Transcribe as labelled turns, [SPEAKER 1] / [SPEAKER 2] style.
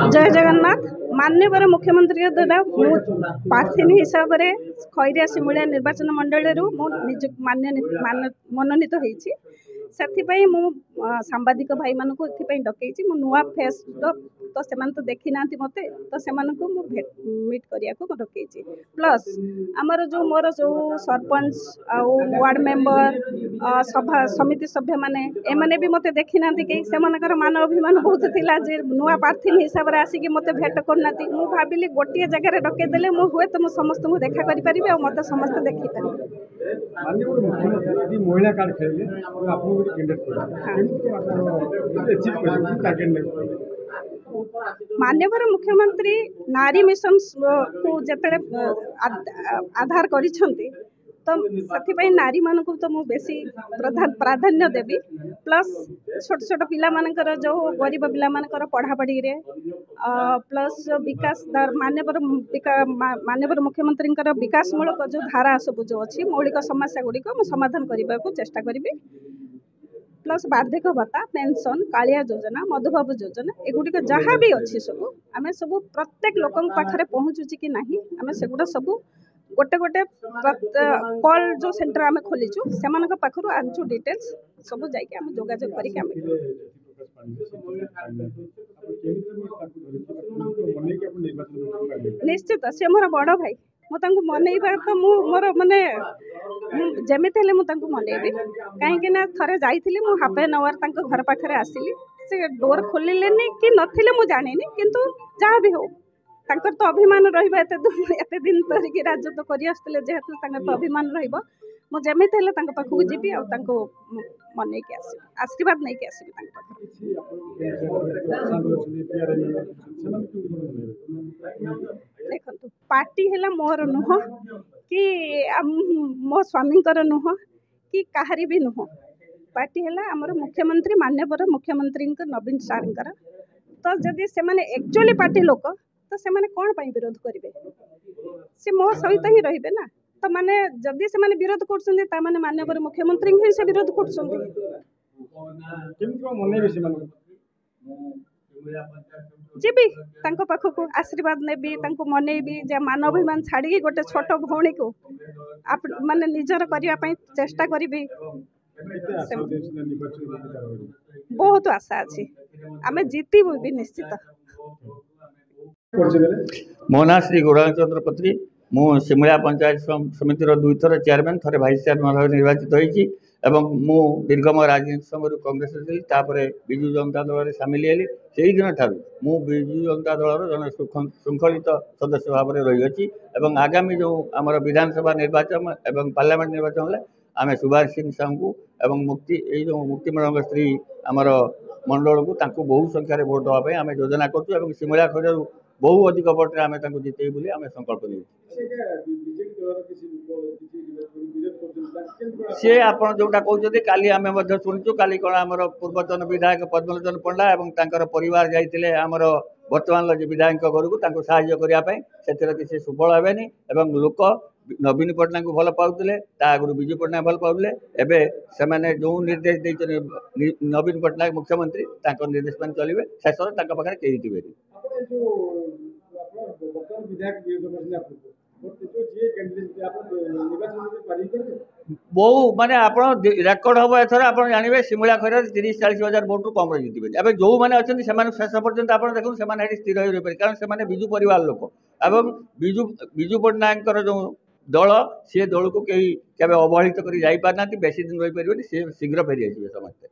[SPEAKER 1] जय जगन्नाथ माननीय मुख्यमंत्री द्वारा प्रार्थी हिसाब से खैरिया सिमुलिया निर्वाचन मंडल मनोनीत होती से मु सांबादिक भाई मान डकई नुआ फेस तो से देखी ना मत तो से मीट करने डकई प्लस आमर जो मोर जो सरपंच वार्ड मेंबर सभा समिति सभ्य माने एमने भी मत देखी ना कहीं से मान अभिमान बहुत थिला जे नुआ प्रार्थी हिसाब से आसिक मत भेट करना मु भाविली गोटे जगह डकईदे हुए तो मुझे समस्त देखा करें और मत समस्त देखी
[SPEAKER 2] महिला कार्ड खेले
[SPEAKER 1] माननीय मुख्यमंत्री नारी मिशन को जिते आधार कर तो से नारी मान को तो मुझे बेसी प्राधान्य देवी प्लस छोट छोट पिला मानकर जो गरीब पिला मानकर पढ़ापढ़ी प्लस विकास माननीय मुख्यमंत्री विकासमूलक जो धारा सब जो अच्छी मौलिक समस्या गुड़िक समाधान करने को चेष्टा करी प्लस वार्धक्य भत्ता पेंशन कालिया योजना मधुबाबू योजना एगुड़िक जहाँ भी अच्छी सब आम सब प्रत्येक लोक पाखे पहुँचुची कि ना आम सेगुड़ा सब गोटे गोटे कॉल जो सेंटर आम खोलीचु से पाखु आनचु डिटेल्स सब जाकि जोगाजोग करके निश्चित सी मोर बड़ भाई मुझे मनइबा तो मोर माने जमी मनइबी कहीं थे जाइली हाफ एन आवर घर पाखे आसली से डोर खोलिले कि नथिले मु जानी किंतु जहाँ भी हो तांकर तो अभिमान रहिबा एते दिन तक राजत्व करि आसले जेहेतु तांकर तो अभिमान रहिबो मु जेमिते हेले तांकर पाखु जीबी आ तांको मनै के आसी आशीर्वाद नै के आसी देखंतु पार्टी हेला मोर नुह कि मो स्वामींकर नुह कि काहारी भी नुह पार्टी हेला हमर मुख्यमंत्री माननीय मुख्यमंत्री नवीन सारंकर तो जदि से माने एक्चुअली पार्टी लोक तो से माने कौन पाई विरोध करेंगे से मो सहित ही रहिबे ना तो माने जदि से माने विरोध करछन्ते ता माने माननीय मुख्यमंत्री ही से विरोध करछन्ते जीबी तांको पाखको आशीर्वाद नेबी तांको मनैबी जे मानवाभिमान छाड़ी गोटे छोट भौणी को माने निजर करिया पई चेष्टा करिबी बहुत आशा अच्छी आमे जीतबू भी निश्चित।
[SPEAKER 3] मो ना श्री गौराचंद्र पत्री मु सिमुलिया पंचायत समितिर 2 थर चेयरमैन थे भाइस चेयरमैन भाव निर्वाचित होती मु दीर्घमय राजनीति समय कांग्रेस थी विजु जनता दल में सामिल हेली से दिन ठार मु विजु जनता दल जन श्रृंखलित सदस्य भाव में रही आगामी जो आम विधानसभा निर्वाचन एवं पार्लियामेंट निर्वाचन आम सुभाष सिंह साहू एवं मुक्तिमरण स्त्री आमर मंडल को बहु संख्यार भोट देवाई आम योजना करूँ सिमुलिया खजर बहु अधिक भोटे आम जिते बोली आम संकल्प नहीं सी आप जोटा कहते काली आम शुणुचु काली कौन आम पूर्वतन विधायक पद्मलोचन पंडा और परिवार जाते आमर बर्तमान विधायक घर को साहाय्य करने किसी सुफल हेनी लोक नवीन पट्टनायक को भल पाते आगु विजु पट्टनायक भल पाते एवं से जो निर्देश देते नवीन पट्टनायक मुख्यमंत्री निर्देश मान चलिए शेष पाखे कहीं थे बहु माने आप रेकर्ड हम एथर आप जानवे सिमुलिया खैर 30-40 हजार भोट रु कम जीते अब जो मैंने अच्छा शेष पर्यटन आप देखो से स्थिर हो रही कारण से विजु परिवार लोक एवं विजु पट्टनायक जो दल सी दल को कहीं अवहेलित कर बेसी दिन रही पारे सी शीघ्र फेरी आसवे समस्ते।